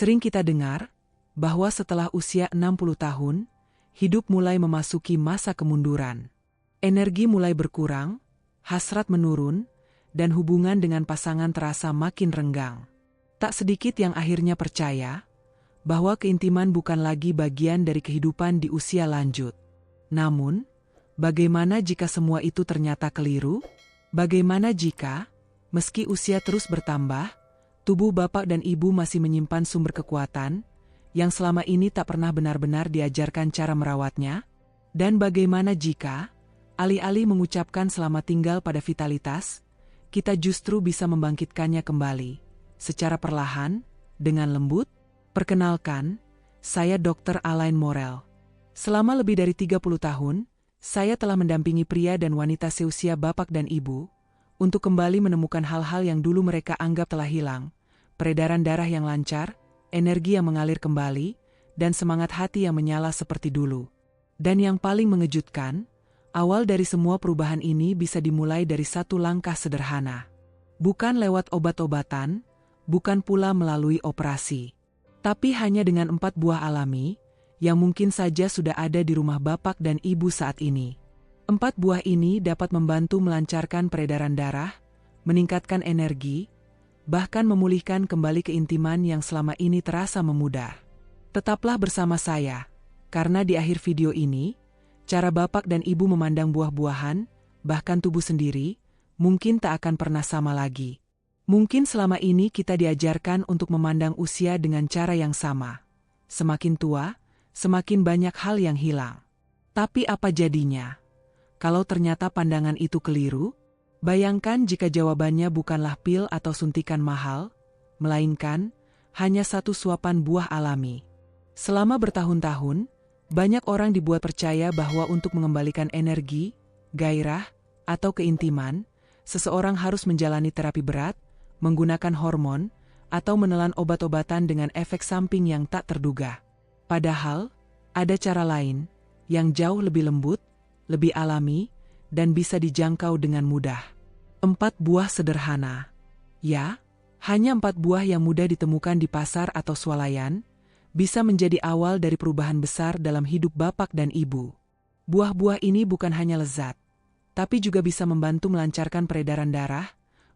Sering kita dengar bahwa setelah usia 60 tahun, hidup mulai memasuki masa kemunduran. Energi mulai berkurang, hasrat menurun, dan hubungan dengan pasangan terasa makin renggang. Tak sedikit yang akhirnya percaya bahwa keintiman bukan lagi bagian dari kehidupan di usia lanjut. Namun, bagaimana jika semua itu ternyata keliru? Bagaimana jika, meski usia terus bertambah, tubuh bapak dan ibu masih menyimpan sumber kekuatan yang selama ini tak pernah benar-benar diajarkan cara merawatnya? Dan bagaimana jika, alih-alih mengucapkan selamat tinggal pada vitalitas, kita justru bisa membangkitkannya kembali, secara perlahan, dengan lembut? Perkenalkan, saya Dr. Alain Morel. Selama lebih dari 30 tahun, saya telah mendampingi pria dan wanita seusia bapak dan ibu, untuk kembali menemukan hal-hal yang dulu mereka anggap telah hilang, peredaran darah yang lancar, energi yang mengalir kembali, dan semangat hati yang menyala seperti dulu. Dan yang paling mengejutkan, awal dari semua perubahan ini bisa dimulai dari satu langkah sederhana. Bukan lewat obat-obatan, bukan pula melalui operasi. Tapi hanya dengan 4 buah alami, yang mungkin saja sudah ada di rumah bapak dan ibu saat ini. 4 buah ini dapat membantu melancarkan peredaran darah, meningkatkan energi, bahkan memulihkan kembali keintiman yang selama ini terasa memudar. Tetaplah bersama saya, karena di akhir video ini, cara bapak dan ibu memandang buah-buahan, bahkan tubuh sendiri, mungkin tak akan pernah sama lagi. Mungkin selama ini kita diajarkan untuk memandang usia dengan cara yang sama. Semakin tua, semakin banyak hal yang hilang. Tapi apa jadinya? Kalau ternyata pandangan itu keliru? Bayangkan jika jawabannya bukanlah pil atau suntikan mahal, melainkan hanya satu suapan buah alami. Selama bertahun-tahun, banyak orang dibuat percaya bahwa untuk mengembalikan energi, gairah, atau keintiman, seseorang harus menjalani terapi berat, menggunakan hormon, atau menelan obat-obatan dengan efek samping yang tak terduga. Padahal, ada cara lain, yang jauh lebih lembut, lebih alami, dan bisa dijangkau dengan mudah. 4 buah sederhana. Ya, hanya 4 buah yang mudah ditemukan di pasar atau swalayan, bisa menjadi awal dari perubahan besar dalam hidup bapak dan ibu. Buah-buah ini bukan hanya lezat, tapi juga bisa membantu melancarkan peredaran darah,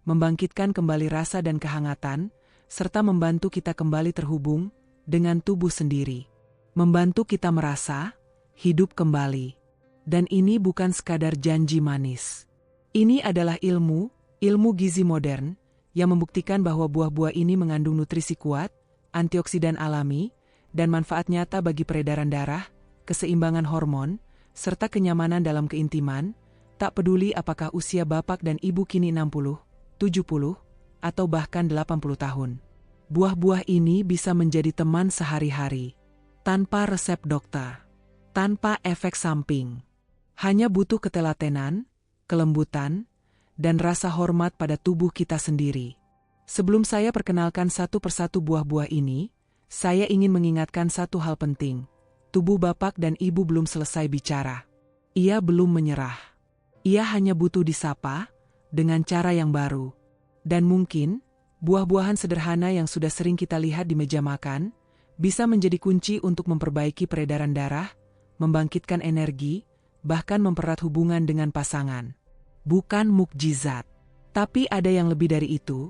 membangkitkan kembali rasa dan kehangatan, serta membantu kita kembali terhubung dengan tubuh sendiri. Membantu kita merasa hidup kembali. Dan ini bukan sekadar janji manis. Ini adalah ilmu gizi modern, yang membuktikan bahwa buah-buah ini mengandung nutrisi kuat, antioksidan alami, dan manfaat nyata bagi peredaran darah, keseimbangan hormon, serta kenyamanan dalam keintiman, tak peduli apakah usia bapak dan ibu kini 60, 70, atau bahkan 80 tahun. Buah-buah ini bisa menjadi teman sehari-hari, tanpa resep dokter, tanpa efek samping. Hanya butuh ketelatenan, kelembutan, dan rasa hormat pada tubuh kita sendiri. Sebelum saya perkenalkan satu persatu buah-buah ini, saya ingin mengingatkan satu hal penting. Tubuh bapak dan ibu belum selesai bicara. Ia belum menyerah. Ia hanya butuh disapa, dengan cara yang baru. Dan mungkin, buah-buahan sederhana yang sudah sering kita lihat di meja makan, bisa menjadi kunci untuk memperbaiki peredaran darah, membangkitkan energi, bahkan mempererat hubungan dengan pasangan. Bukan mukjizat. Tapi ada yang lebih dari itu,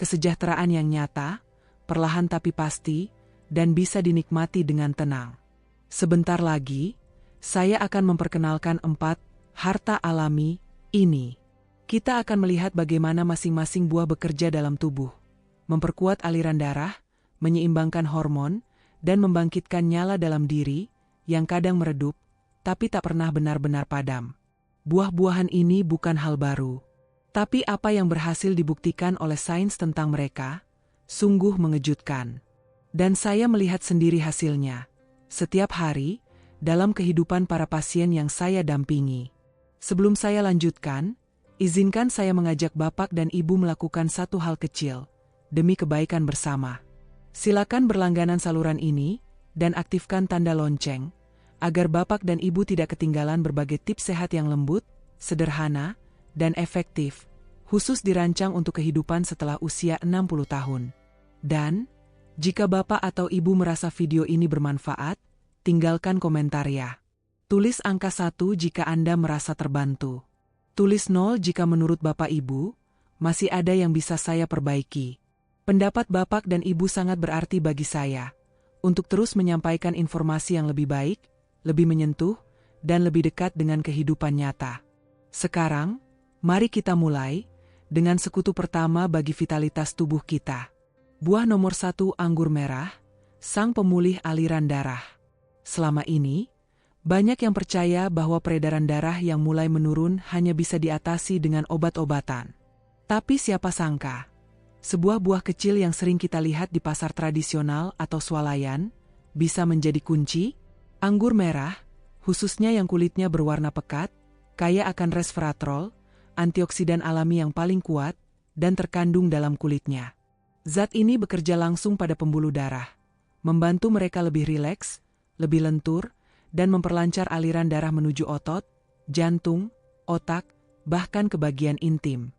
kesejahteraan yang nyata, perlahan tapi pasti, dan bisa dinikmati dengan tenang. Sebentar lagi, saya akan memperkenalkan 4 harta alami ini. Kita akan melihat bagaimana masing-masing buah bekerja dalam tubuh, memperkuat aliran darah, menyeimbangkan hormon, dan membangkitkan nyala dalam diri, yang kadang meredup, tapi tak pernah benar-benar padam. Buah-buahan ini bukan hal baru. Tapi apa yang berhasil dibuktikan oleh sains tentang mereka, sungguh mengejutkan. Dan saya melihat sendiri hasilnya, setiap hari, dalam kehidupan para pasien yang saya dampingi. Sebelum saya lanjutkan, izinkan saya mengajak bapak dan ibu melakukan satu hal kecil, demi kebaikan bersama. Silakan berlangganan saluran ini, dan aktifkan tanda lonceng, agar bapak dan ibu tidak ketinggalan berbagai tips sehat yang lembut, sederhana, dan efektif, khusus dirancang untuk kehidupan setelah usia 60 tahun. Dan, Jika Bapak atau Ibu merasa video ini bermanfaat, tinggalkan komentar ya. Tulis angka 1 jika Anda merasa terbantu. Tulis 0 jika menurut Bapak Ibu, masih ada yang bisa saya perbaiki. Pendapat Bapak dan Ibu sangat berarti bagi saya, untuk terus menyampaikan informasi yang lebih baik, lebih menyentuh, dan lebih dekat dengan kehidupan nyata. Sekarang, mari kita mulai dengan sekutu pertama bagi vitalitas tubuh kita. Buah nomor 1 anggur merah, sang pemulih aliran darah. Selama ini, banyak yang percaya bahwa peredaran darah yang mulai menurun hanya bisa diatasi dengan obat-obatan. Tapi siapa sangka, sebuah buah kecil yang sering kita lihat di pasar tradisional atau swalayan, bisa menjadi kunci. Anggur merah, khususnya yang kulitnya berwarna pekat, kaya akan resveratrol, antioksidan alami yang paling kuat, dan terkandung dalam kulitnya. Zat ini bekerja langsung pada pembuluh darah, membantu mereka lebih rileks, lebih lentur, dan memperlancar aliran darah menuju otot, jantung, otak, bahkan ke bagian intim.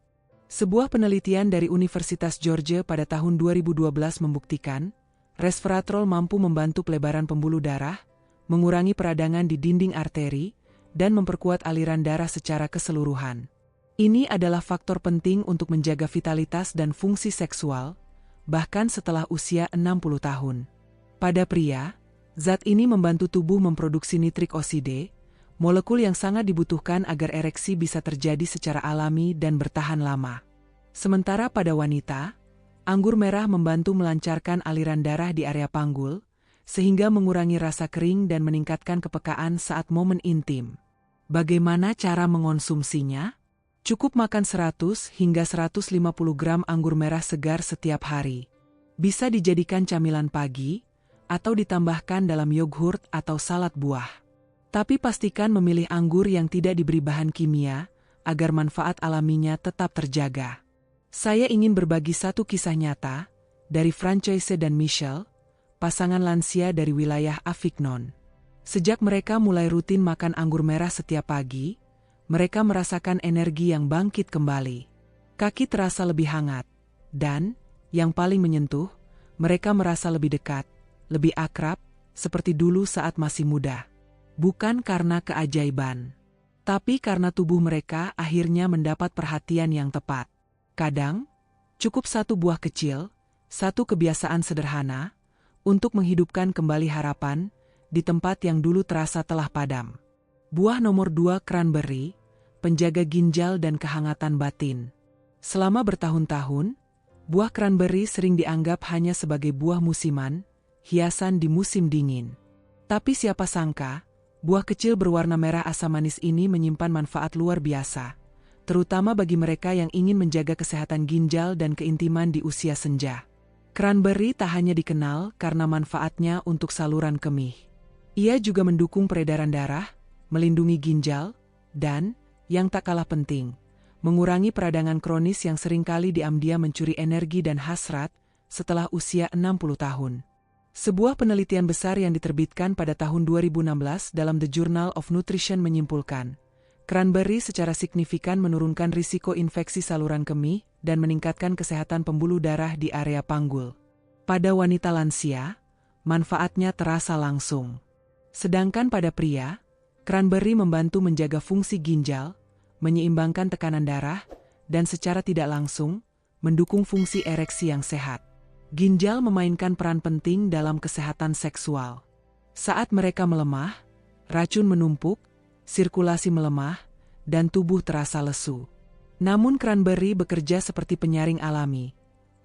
Sebuah penelitian dari Universitas Georgia pada tahun 2012 membuktikan, resveratrol mampu membantu pelebaran pembuluh darah, mengurangi peradangan di dinding arteri, dan memperkuat aliran darah secara keseluruhan. Ini adalah faktor penting untuk menjaga vitalitas dan fungsi seksual, bahkan setelah usia 60 tahun. Pada pria, zat ini membantu tubuh memproduksi nitrik oksida, molekul yang sangat dibutuhkan agar ereksi bisa terjadi secara alami dan bertahan lama. Sementara pada wanita, anggur merah membantu melancarkan aliran darah di area panggul, sehingga mengurangi rasa kering dan meningkatkan kepekaan saat momen intim. Bagaimana cara mengonsumsinya? Cukup makan 100 hingga 150 gram anggur merah segar setiap hari. Bisa dijadikan camilan pagi, atau ditambahkan dalam yogurt atau salad buah. Tapi pastikan memilih anggur yang tidak diberi bahan kimia, agar manfaat alaminya tetap terjaga. Saya ingin berbagi satu kisah nyata, dari Francoise dan Michelle, pasangan lansia dari wilayah Avignon. Sejak mereka mulai rutin makan anggur merah setiap pagi, mereka merasakan energi yang bangkit kembali. Kaki terasa lebih hangat, dan, yang paling menyentuh, mereka merasa lebih dekat, lebih akrab, seperti dulu saat masih muda. Bukan karena keajaiban, tapi karena tubuh mereka akhirnya mendapat perhatian yang tepat. Kadang, cukup satu buah kecil, satu kebiasaan sederhana, untuk menghidupkan kembali harapan, di tempat yang dulu terasa telah padam. Buah nomor 2 cranberry, penjaga ginjal dan kehangatan batin. Selama bertahun-tahun, buah cranberry sering dianggap hanya sebagai buah musiman, hiasan di musim dingin. Tapi siapa sangka, buah kecil berwarna merah asam manis ini menyimpan manfaat luar biasa, terutama bagi mereka yang ingin menjaga kesehatan ginjal dan keintiman di usia senja. Cranberry tak hanya dikenal karena manfaatnya untuk saluran kemih. Ia juga mendukung peredaran darah, melindungi ginjal, dan, yang tak kalah penting, mengurangi peradangan kronis yang seringkali diam-diam mencuri energi dan hasrat setelah usia 60 tahun. Sebuah penelitian besar yang diterbitkan pada tahun 2016 dalam The Journal of Nutrition menyimpulkan, cranberry secara signifikan menurunkan risiko infeksi saluran kemih dan meningkatkan kesehatan pembuluh darah di area panggul. Pada wanita lansia, manfaatnya terasa langsung. Sedangkan pada pria, cranberry membantu menjaga fungsi ginjal, menyeimbangkan tekanan darah, dan secara tidak langsung, mendukung fungsi ereksi yang sehat. Ginjal memainkan peran penting dalam kesehatan seksual. Saat mereka melemah, racun menumpuk, sirkulasi melemah, dan tubuh terasa lesu. Namun cranberry bekerja seperti penyaring alami,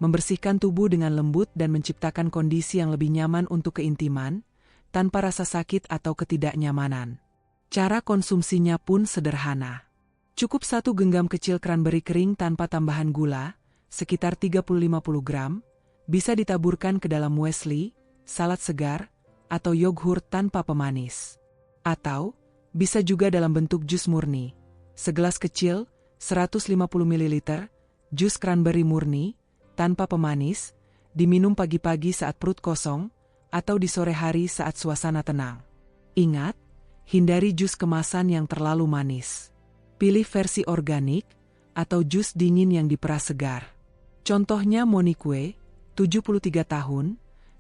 membersihkan tubuh dengan lembut dan menciptakan kondisi yang lebih nyaman untuk keintiman, tanpa rasa sakit atau ketidaknyamanan. Cara konsumsinya pun sederhana. Cukup satu genggam kecil cranberry kering tanpa tambahan gula, sekitar 30-50 gram, bisa ditaburkan ke dalam muesli, salad segar, atau yogurt tanpa pemanis. Atau, bisa juga dalam bentuk jus murni. Segelas kecil, 150 ml, jus cranberry murni, tanpa pemanis, diminum pagi-pagi saat perut kosong, atau di sore hari saat suasana tenang. Ingat, hindari jus kemasan yang terlalu manis. Pilih versi organik, atau jus dingin yang diperas segar. Contohnya Monique, 73 tahun,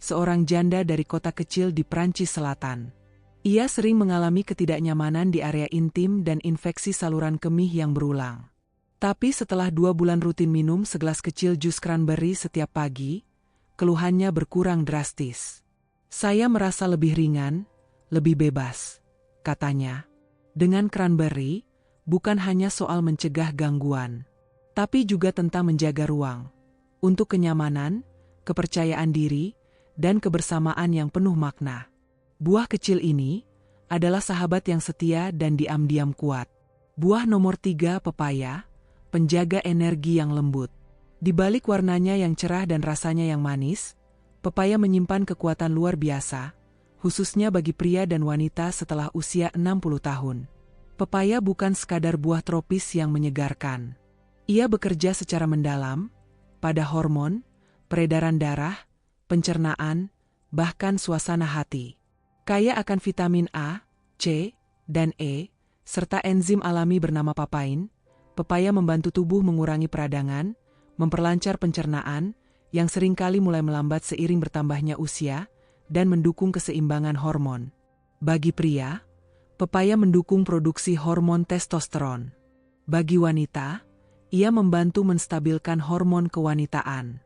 seorang janda dari kota kecil di Prancis Selatan. Ia sering mengalami ketidaknyamanan di area intim dan infeksi saluran kemih yang berulang. Tapi setelah 2 bulan rutin minum segelas kecil jus cranberry setiap pagi, keluhannya berkurang drastis. Saya merasa lebih ringan, lebih bebas, katanya. Dengan cranberry, bukan hanya soal mencegah gangguan, tapi juga tentang menjaga ruang untuk kenyamanan, kepercayaan diri, dan kebersamaan yang penuh makna. Buah kecil ini adalah sahabat yang setia dan diam-diam kuat. Buah nomor 3, pepaya, penjaga energi yang lembut. Di balik warnanya yang cerah dan rasanya yang manis, pepaya menyimpan kekuatan luar biasa, khususnya bagi pria dan wanita setelah usia 60 tahun. Pepaya bukan sekadar buah tropis yang menyegarkan. Ia bekerja secara mendalam pada hormon, peredaran darah, pencernaan, bahkan suasana hati. Kaya akan vitamin A, C, dan E, serta enzim alami bernama papain, pepaya membantu tubuh mengurangi peradangan, memperlancar pencernaan, yang seringkali mulai melambat seiring bertambahnya usia, dan mendukung keseimbangan hormon. Bagi pria, pepaya mendukung produksi hormon testosteron. Bagi wanita, ia membantu menstabilkan hormon kewanitaan.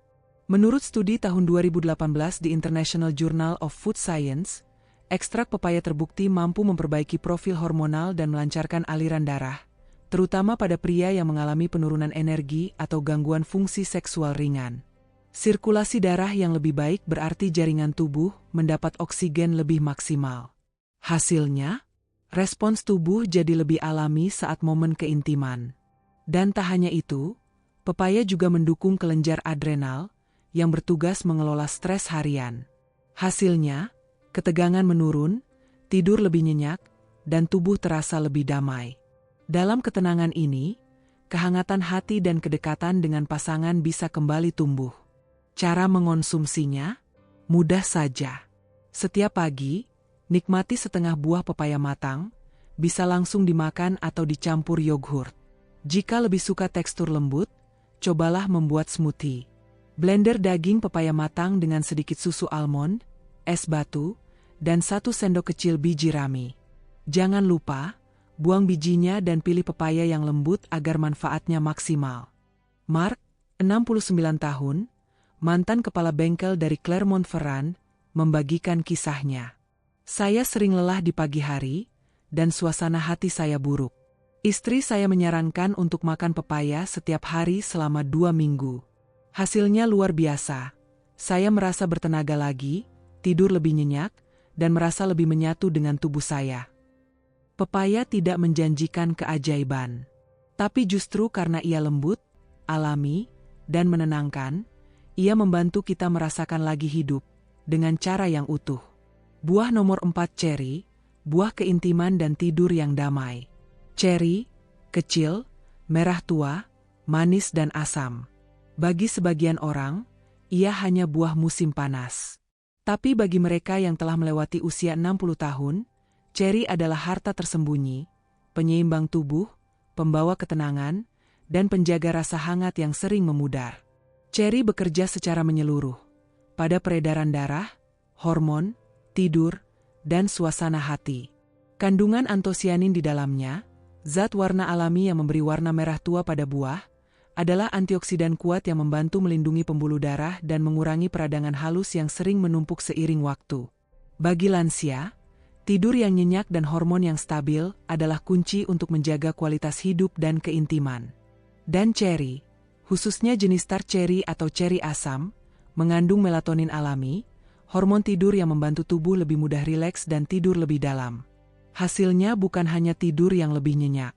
Menurut studi tahun 2018 di International Journal of Food Science, ekstrak pepaya terbukti mampu memperbaiki profil hormonal dan melancarkan aliran darah, terutama pada pria yang mengalami penurunan energi atau gangguan fungsi seksual ringan. Sirkulasi darah yang lebih baik berarti jaringan tubuh mendapat oksigen lebih maksimal. Hasilnya, respons tubuh jadi lebih alami saat momen keintiman. Dan tak hanya itu, pepaya juga mendukung kelenjar adrenal yang bertugas mengelola stres harian. Hasilnya, ketegangan menurun, tidur lebih nyenyak, dan tubuh terasa lebih damai. Dalam ketenangan ini, kehangatan hati dan kedekatan dengan pasangan bisa kembali tumbuh. Cara mengonsumsinya mudah saja. Setiap pagi, nikmati setengah buah pepaya matang, bisa langsung dimakan atau dicampur yogurt. Jika lebih suka tekstur lembut, cobalah membuat smoothie. Blender daging pepaya matang dengan sedikit susu almond, es batu, dan 1 sendok kecil biji rami. Jangan lupa, buang bijinya dan pilih pepaya yang lembut agar manfaatnya maksimal. Mark, 69 tahun, mantan kepala bengkel dari Clermont-Ferrand, membagikan kisahnya. Saya sering lelah di pagi hari, dan suasana hati saya buruk. Istri saya menyarankan untuk makan pepaya setiap hari selama 2 minggu. Hasilnya luar biasa. Saya merasa bertenaga lagi, tidur lebih nyenyak, dan merasa lebih menyatu dengan tubuh saya. Pepaya tidak menjanjikan keajaiban. Tapi justru karena ia lembut, alami, dan menenangkan, ia membantu kita merasakan lagi hidup, dengan cara yang utuh. Buah nomor 4, ceri, buah keintiman dan tidur yang damai. Ceri, kecil, merah tua, manis dan asam. Bagi sebagian orang, ia hanya buah musim panas. Tapi bagi mereka yang telah melewati usia 60 tahun, ceri adalah harta tersembunyi, penyeimbang tubuh, pembawa ketenangan, dan penjaga rasa hangat yang sering memudar. Ceri bekerja secara menyeluruh, pada peredaran darah, hormon, tidur, dan suasana hati. Kandungan antosianin di dalamnya, zat warna alami yang memberi warna merah tua pada buah, adalah antioksidan kuat yang membantu melindungi pembuluh darah dan mengurangi peradangan halus yang sering menumpuk seiring waktu. Bagi lansia, tidur yang nyenyak dan hormon yang stabil adalah kunci untuk menjaga kualitas hidup dan keintiman. Dan ceri, khususnya jenis tart ceri atau ceri asam, mengandung melatonin alami, hormon tidur yang membantu tubuh lebih mudah rileks dan tidur lebih dalam. Hasilnya bukan hanya tidur yang lebih nyenyak,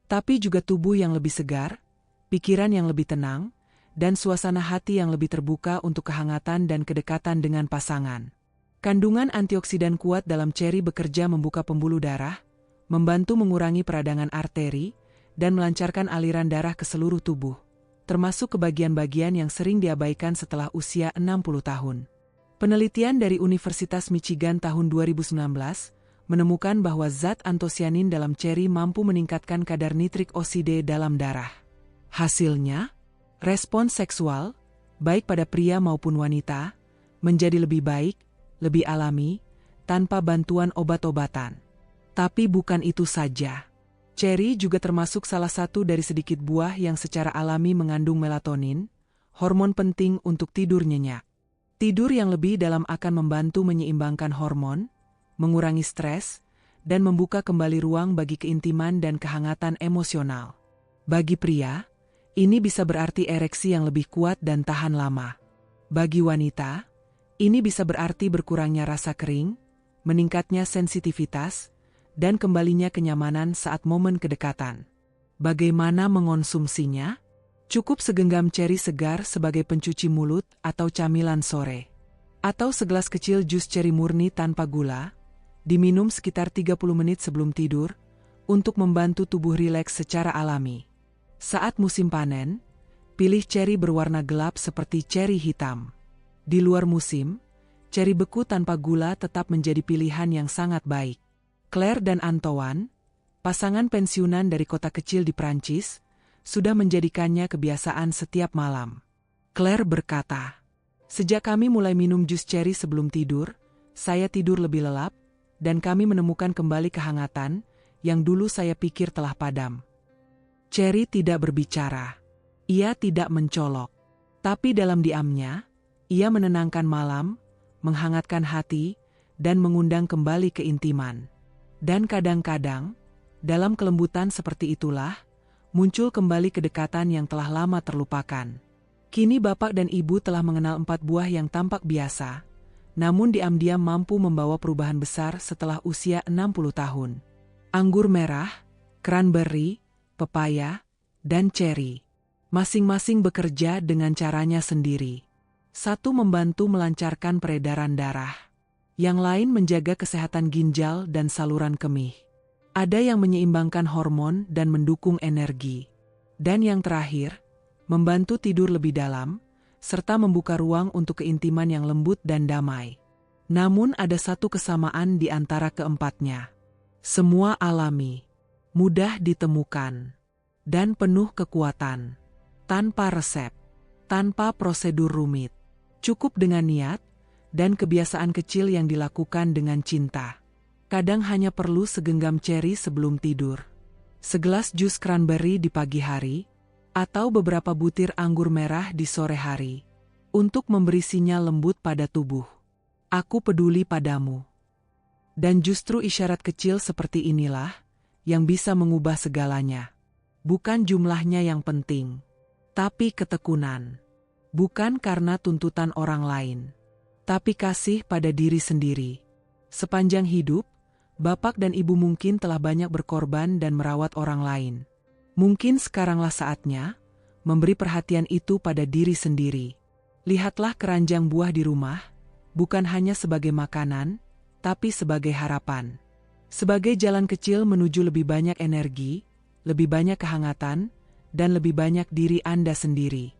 tapi juga tubuh yang lebih segar, pikiran yang lebih tenang, dan suasana hati yang lebih terbuka untuk kehangatan dan kedekatan dengan pasangan. Kandungan antioksidan kuat dalam ceri bekerja membuka pembuluh darah, membantu mengurangi peradangan arteri, dan melancarkan aliran darah ke seluruh tubuh, termasuk ke bagian-bagian yang sering diabaikan setelah usia 60 tahun. Penelitian dari Universitas Michigan tahun 2019 menemukan bahwa zat antosianin dalam ceri mampu meningkatkan kadar nitrik oksida dalam darah. Hasilnya, respons seksual, baik pada pria maupun wanita, menjadi lebih baik, lebih alami, tanpa bantuan obat-obatan. Tapi bukan itu saja. Ceri juga termasuk salah satu dari sedikit buah yang secara alami mengandung melatonin, hormon penting untuk tidur nyenyak. Tidur yang lebih dalam akan membantu menyeimbangkan hormon, mengurangi stres, dan membuka kembali ruang bagi keintiman dan kehangatan emosional. Bagi pria, ini bisa berarti ereksi yang lebih kuat dan tahan lama. Bagi wanita, ini bisa berarti berkurangnya rasa kering, meningkatnya sensitivitas, dan kembalinya kenyamanan saat momen kedekatan. Bagaimana mengonsumsinya? Cukup segenggam ceri segar sebagai pencuci mulut atau camilan sore. Atau segelas kecil jus ceri murni tanpa gula, diminum sekitar 30 menit sebelum tidur, untuk membantu tubuh rileks secara alami. Saat musim panen, pilih ceri berwarna gelap seperti ceri hitam. Di luar musim, ceri beku tanpa gula tetap menjadi pilihan yang sangat baik. Claire dan Antoine, pasangan pensiunan dari kota kecil di Prancis, sudah menjadikannya kebiasaan setiap malam. Claire berkata, "Sejak kami mulai minum jus ceri sebelum tidur, saya tidur lebih lelap, dan kami menemukan kembali kehangatan yang dulu saya pikir telah padam." Ceri tidak berbicara. Ia tidak mencolok. Tapi dalam diamnya, ia menenangkan malam, menghangatkan hati, dan mengundang kembali keintiman. Dan kadang-kadang, dalam kelembutan seperti itulah, muncul kembali kedekatan yang telah lama terlupakan. Kini bapak dan ibu telah mengenal 4 buah yang tampak biasa, namun diam-diam mampu membawa perubahan besar setelah usia 60 tahun. Anggur merah, cranberry, pepaya, dan ceri. Masing-masing bekerja dengan caranya sendiri. Satu membantu melancarkan peredaran darah. Yang lain menjaga kesehatan ginjal dan saluran kemih. Ada yang menyeimbangkan hormon dan mendukung energi. Dan yang terakhir, membantu tidur lebih dalam, serta membuka ruang untuk keintiman yang lembut dan damai. Namun ada satu kesamaan di antara keempatnya. Semua alami, mudah ditemukan, dan penuh kekuatan. Tanpa resep, tanpa prosedur rumit. Cukup dengan niat, dan kebiasaan kecil yang dilakukan dengan cinta. Kadang hanya perlu segenggam ceri sebelum tidur, segelas jus cranberry di pagi hari, atau beberapa butir anggur merah di sore hari, untuk memberi sinyal lembut pada tubuh. Aku peduli padamu. Dan justru isyarat kecil seperti inilah, yang bisa mengubah segalanya. Bukan jumlahnya yang penting, tapi ketekunan. Bukan karena tuntutan orang lain, tapi kasih pada diri sendiri. Sepanjang hidup, bapak dan ibu mungkin telah banyak berkorban dan merawat orang lain. Mungkin sekaranglah saatnya memberi perhatian itu pada diri sendiri. Lihatlah keranjang buah di rumah, bukan hanya sebagai makanan, tapi sebagai harapan. Sebagai jalan kecil menuju lebih banyak energi, lebih banyak kehangatan, dan lebih banyak diri Anda sendiri.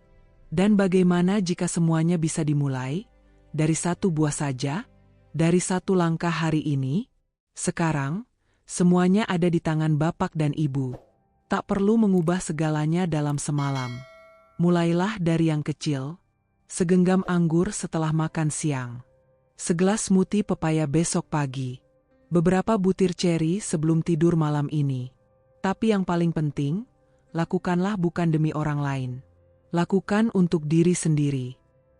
Dan bagaimana jika semuanya bisa dimulai dari satu buah saja, dari satu langkah hari ini? Sekarang, semuanya ada di tangan bapak dan ibu. Tak perlu mengubah segalanya dalam semalam. Mulailah dari yang kecil, segenggam anggur setelah makan siang, segelas smoothie pepaya besok pagi, beberapa butir ceri sebelum tidur malam ini. Tapi yang paling penting, lakukanlah bukan demi orang lain. Lakukan untuk diri sendiri.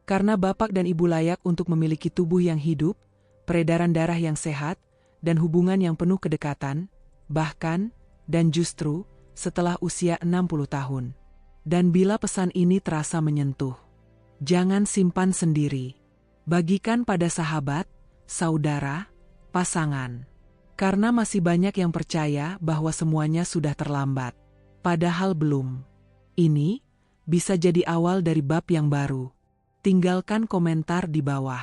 Karena bapak dan ibu layak untuk memiliki tubuh yang hidup, peredaran darah yang sehat, dan hubungan yang penuh kedekatan, bahkan, dan justru, setelah usia 60 tahun. Dan bila pesan ini terasa menyentuh, jangan simpan sendiri. Bagikan pada sahabat, saudara, pasangan. Karena masih banyak yang percaya bahwa semuanya sudah terlambat. Padahal belum. Ini bisa jadi awal dari bab yang baru. Tinggalkan komentar di bawah.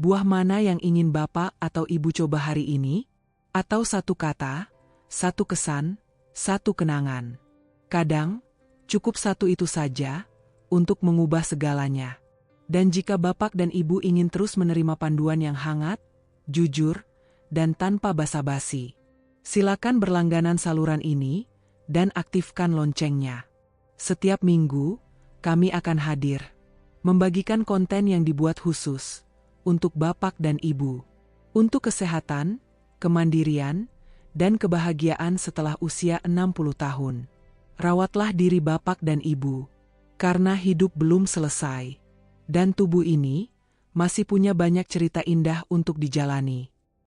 Buah mana yang ingin bapak atau ibu coba hari ini? Atau satu kata, satu kesan, satu kenangan. Kadang, cukup satu itu saja untuk mengubah segalanya. Dan jika bapak dan ibu ingin terus menerima panduan yang hangat, jujur, dan tanpa basa-basi, silakan berlangganan saluran ini dan aktifkan loncengnya. Setiap minggu, kami akan hadir, membagikan konten yang dibuat khusus untuk Bapak dan Ibu. Untuk kesehatan, kemandirian, dan kebahagiaan setelah usia 60 tahun. Rawatlah diri Bapak dan Ibu, karena hidup belum selesai. Dan tubuh ini masih punya banyak cerita indah untuk dijalani.